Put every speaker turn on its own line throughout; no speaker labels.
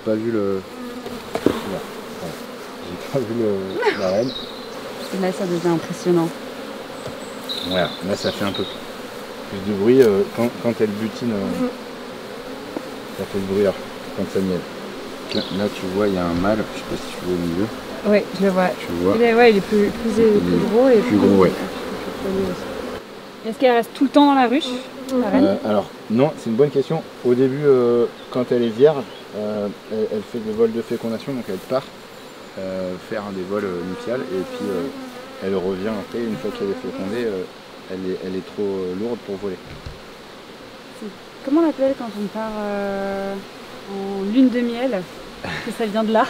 pas vu le... Voilà. J'ai pas vu la reine.
Et là, ça devient impressionnant.
Voilà, là ça fait un peu plus de bruit quand elle butine. Ça fait du bruit là, quand ça miel. Là tu vois, il y a un mâle, je sais pas si tu vois au milieu.
Oui, je le vois.
Tu vois.
Il est plus gros et
plus gros, ouais.
Est-ce qu'elle reste tout le temps dans la ruche, la reine?
Alors, non, c'est une bonne question. Au début, quand elle est vierge, elle fait des vols de fécondation, donc elle part faire des vols nuptiales et puis elle revient après, une fois qu'elle est fécondée, elle est trop lourde pour voler.
Comment on l'appelle quand on part en lune de miel? Que ça vient de là?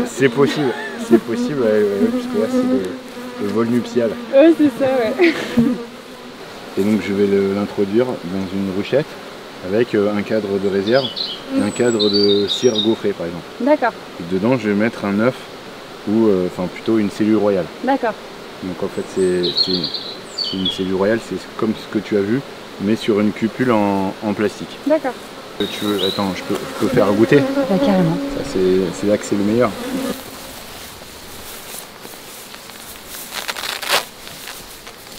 C'est possible, puisque là c'est le vol nuptial.
Ouais, c'est ça, ouais.
Et donc je vais l'introduire dans une ruchette avec un cadre de réserve et un cadre de cire gaufrée par exemple.
D'accord.
Et dedans je vais mettre un œuf ou enfin plutôt une cellule royale.
D'accord.
Donc en fait c'est une cellule royale, c'est comme ce que tu as vu, mais sur une cupule en plastique.
D'accord.
Tu veux, attends, je peux faire goûter?
Bah, carrément.
C'est là que c'est le meilleur.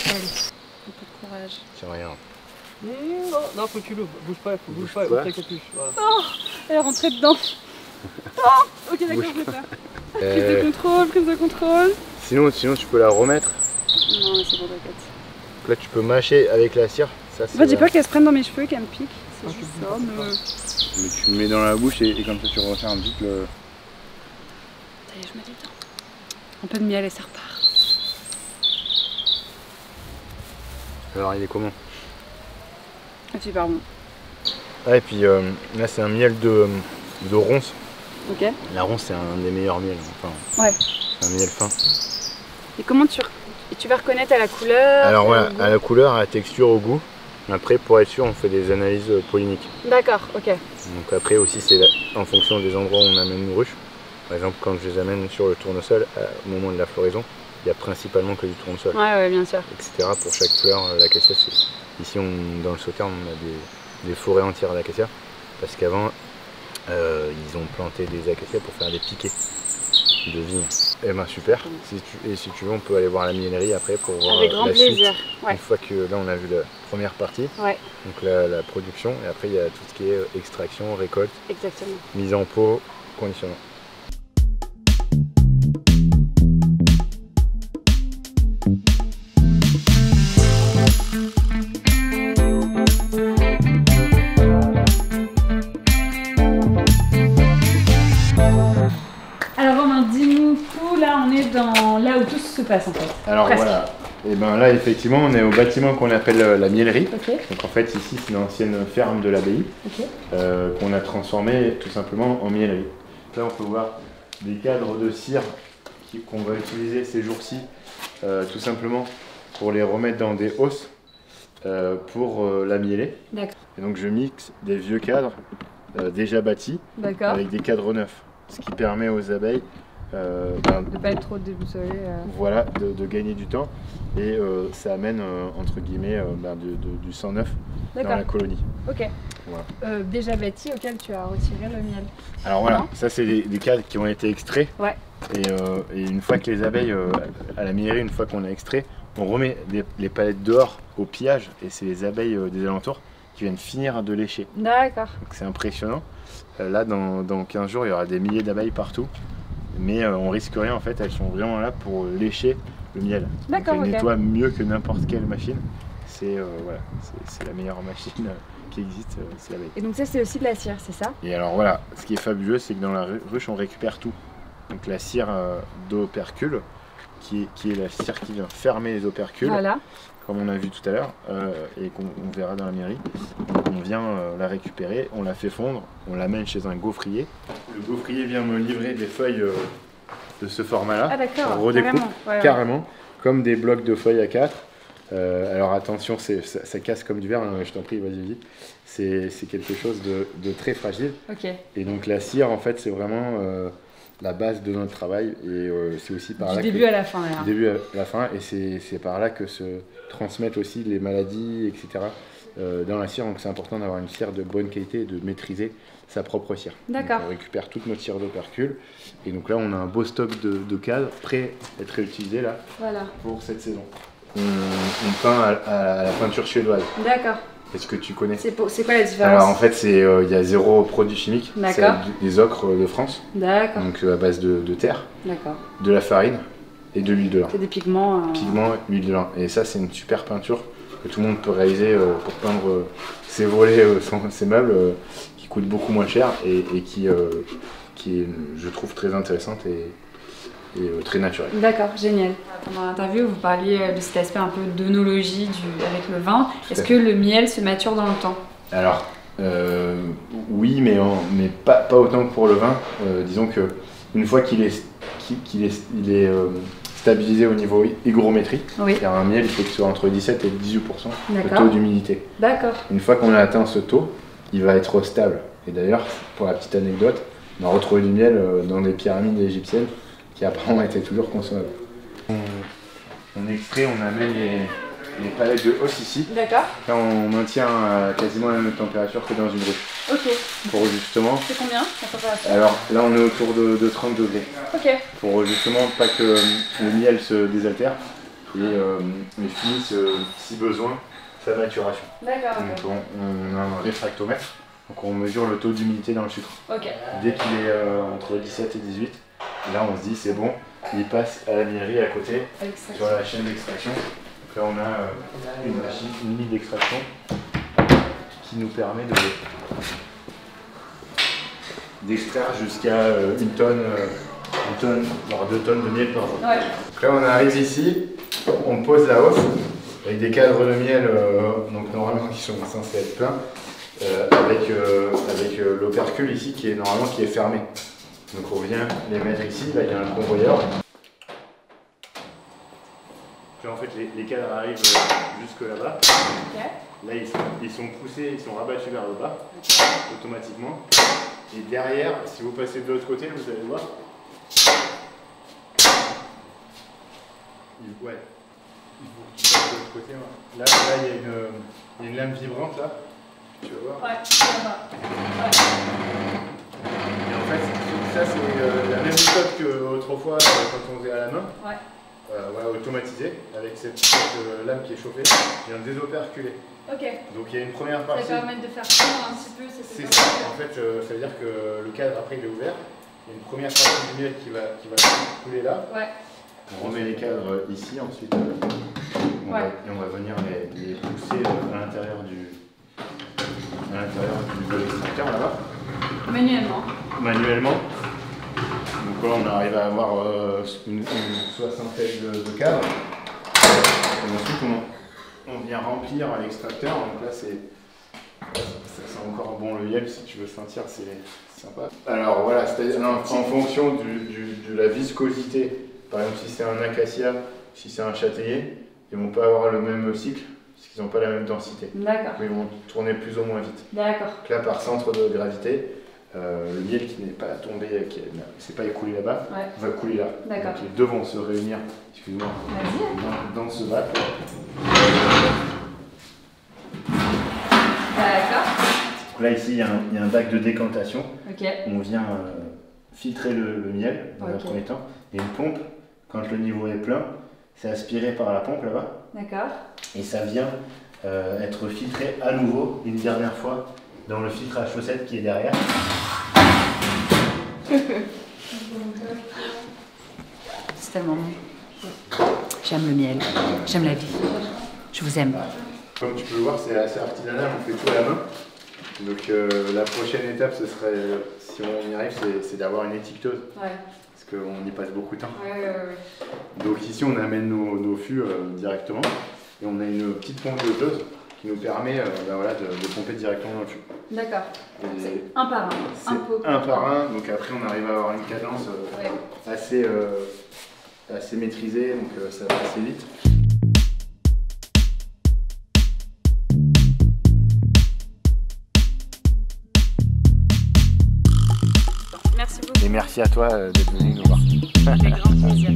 Allez, un peu de courage.
Tiens, regarde.
Non, faut que tu l'ouvres. Bouge pas, bouge pas, ouvre ta capuche. Voilà.
Oh, elle est rentrée dedans. Oh, ok, d'accord, je vais faire. Prise de contrôle.
Sinon tu peux la remettre.
Non, mais c'est bon, t'inquiète.
Là tu peux mâcher avec la cire. Ça,
En fait, j'ai peur qu'elle se prenne dans mes cheveux, qu'elle me pique. C'est juste ça,
mais tu le mets dans la bouche et comme ça tu retiens un petit peu le...
Ça y est, je me détends. Un peu de miel et ça repart.
Alors il est comment?
Ah, super bon.
Ah, et puis là c'est un miel de ronce.
Ok.
La ronce c'est un des meilleurs miels. Enfin,
Ouais.
c'est un miel fin.
Et comment tu vas reconnaître à la couleur?
Alors voilà, à la couleur, à la texture, au goût. Après pour être sûr on fait des analyses polliniques.
D'accord, ok.
Donc après aussi c'est en fonction des endroits où on amène une ruche. Par exemple quand je les amène sur le tournesol, au moment de la floraison, il y a principalement que du tournesol.
Ouais, bien sûr.
Etc. Pour chaque fleur, l'acacia, ici dans le Sauternes on a des forêts entières d'acacia. Parce qu'avant ils ont planté des acacias pour faire des piquets de vigne. Eh ben super, et si tu veux on peut aller voir la miellerie après pour voir
avec grand
la
plaisir.
suite.
Ouais.
Une fois que là on a vu la première partie,
ouais.
Donc la production, et après il y a tout ce qui est extraction, récolte,
exactement.
Mise en pot, conditionnement.
Alors Romain, dis-nous tout, là on est dans là où tout se passe en fait.
Alors
presque.
voilà, et ben là effectivement on est au bâtiment qu'on appelle la miellerie.
Okay.
Donc en fait ici c'est l'ancienne ferme de l'abbaye, okay. Qu'on a transformée tout simplement en miellerie. Là on peut voir des cadres de cire qu'on va utiliser ces jours-ci tout simplement pour les remettre dans des hausses pour la mieller. Et donc je mixe des vieux cadres déjà bâtis avec des cadres neufs. Ce qui permet aux abeilles de
ne pas être trop déboussolé.
Voilà, de gagner du temps et ça amène entre guillemets du sang neuf dans la colonie.
Ok. Voilà. Déjà bâti auquel tu as retiré le miel.
Alors voilà, ça c'est des cadres qui ont été extraits.
Ouais.
Et une fois que les abeilles, à la miellerie, une fois qu'on a extrait, on remet les palettes dehors au pillage et c'est les abeilles des alentours qui viennent finir de lécher.
D'accord.
Donc c'est impressionnant. Là dans 15 jours il y aura des milliers d'abeilles partout. Mais on risque rien en fait, elles sont vraiment là pour lécher le miel.
D'accord.
Elles nettoient mieux que n'importe quelle machine. C'est voilà, c'est la meilleure machine qui existe, c'est l'abeille.
Et donc ça c'est aussi de la cire, c'est ça? Et
alors voilà, ce qui est fabuleux c'est que dans la ruche on récupère tout. Donc la cire d'opercule, qui est la cire qui vient fermer les opercules, voilà. Comme on a vu tout à l'heure, et qu'on verra dans la miellerie. On vient la récupérer, on la fait fondre, on l'amène chez un gaufrier. Le gaufrier vient me livrer des feuilles de ce format-là.
Ah d'accord,
on redécoupe carrément, comme des blocs de feuilles A4. Alors attention, ça casse comme du verre, hein, je t'en prie, vas-y vite. C'est quelque chose de très fragile.
Okay.
Et donc la cire, en fait, c'est vraiment la base de notre travail. Et c'est aussi par là
du début à la fin.
Du début à la fin, et c'est par là que se transmettent aussi les maladies, etc. dans la cire, donc c'est important d'avoir une cire de bonne qualité et de maîtriser sa propre cire.
D'accord.
On récupère toute notre cire d'opercule et donc là on a un beau stock de cadres prêts à être réutilisés là pour cette saison. On peint à la peinture suédoise.
D'accord.
Est-ce que tu connais?
C'est quoi la différence?
Alors en fait il y a 0 produit chimique, c'est des ocres de France, donc à base de terre, de la farine et de l'huile de lin.
C'est des pigments.
Pigments, huile de lin. Et ça c'est une super peinture que tout le monde peut réaliser pour peindre ses volets, ses meubles, qui coûtent beaucoup moins cher et qui est, je trouve, très intéressante et très naturelle.
D'accord, génial. Pendant l'interview, vous parliez de cet aspect un peu d'œnologie avec le vin. Est-ce que le miel se mature dans le temps? Alors,
oui, mais pas autant que pour le vin. Disons que une fois qu'il est stabilisé au niveau hygrométrie, il y a un miel, il faut qu'il soit entre 17 et 18% de taux d'humidité.
D'accord.
Une fois qu'on a atteint ce taux, il va être stable. Et d'ailleurs, pour la petite anecdote, on a retrouvé du miel dans des pyramides égyptiennes qui apparemment étaient toujours consommables. On extrait, on amène les palettes de hausse ici.
D'accord.
Là, on maintient à quasiment la même température que dans une ruche.
Ok.
Pour justement.
C'est combien la température?
Alors là, on est autour de 30 degrés.
Ok.
Pour justement pas que le miel se désaltère et finisse, si besoin, sa maturation.
D'accord.
Donc on a un réfractomètre, donc on mesure le taux d'humidité dans le sucre.
Ok.
Dès qu'il est entre 17 et 18, là on se dit c'est bon, il passe à la mielerie à côté, sur la chaîne d'extraction. Donc là on a une machine, une ligne d'extraction qui nous permet d'extraire jusqu'à une tonne, voire 2 tonnes de miel par jour.
Ouais.
Donc là on arrive ici, on pose la hausse avec des cadres de miel, donc normalement qui sont censés être pleins, avec l'opercule ici qui est fermé. Donc on vient les mettre ici, là il y a un convoyeur. Là en fait les cadres arrivent jusque là-bas. Là ils sont poussés, ils sont rabattus vers le bas, automatiquement. Et derrière, si vous passez de l'autre côté, vous allez voir. Ouais. Il faut que tu passes de l'autre côté. Là il y a une lame vibrante là. Tu vas voir.
Ouais, là-bas.
Et en fait, ça c'est la même méthode qu'autrefois quand on faisait à la main.
Ouais.
Voilà, automatisé, avec cette lame qui est chauffée, vient désoperculer.
Ok.
Donc il y a une première partie.
Ça permet de faire fondre un petit peu.
C'est ça. En fait, ça veut dire que le cadre après il est ouvert. Il y a une première partie du miel qui va couler là. Ouais. On remet les cadres ici, ensuite on va venir les pousser à l'intérieur du bol extracteur là-bas. Manuellement. Donc là on arrive à avoir une soixantaine de cadres. Et ensuite on vient remplir à l'extracteur. Donc là ça sent encore bon le miel, si tu veux sentir c'est sympa. Alors voilà, c'est-à-dire en fonction de la viscosité. Par exemple, si c'est un acacia, si c'est un châtaignier, ils ne vont pas avoir le même cycle, parce qu'ils n'ont pas la même densité.
D'accord.
Ils vont tourner plus ou moins vite.
D'accord.
Donc là, par centre de gravité, le miel qui n'est pas tombé, qui ne s'est pas écoulé là-bas, va couler là.
D'accord.
Donc les deux vont se réunir, excuse-moi, dans ce bac.
D'accord.
Là, ici, il y a un bac de décantation.
Ok.
On vient filtrer le miel dans un premier temps. Il y a une pompe. Quand le niveau est plein, c'est aspiré par la pompe là-bas. D'accord. Et ça vient être filtré à nouveau une dernière fois dans le filtre à chaussettes qui est derrière.
C'est tellement bon. J'aime le miel, j'aime la vie. Je vous aime.
Comme tu peux le voir, c'est assez artisanal, on fait tout à la main. Donc la prochaine étape, ce serait, si on y arrive, c'est d'avoir une étiqueteuse. Ouais. Parce qu'on y passe beaucoup de temps. Donc ici on amène nos fûts directement et on a une petite pompe doteuse qui nous permet de pomper directement dans le fût. D'accord. C'est un par un. C'est un par un, donc après on arrive à avoir une cadence assez maîtrisée, donc ça va assez vite.
Merci beaucoup.
Et merci à toi d'être venu nous voir.
Avec grand plaisir.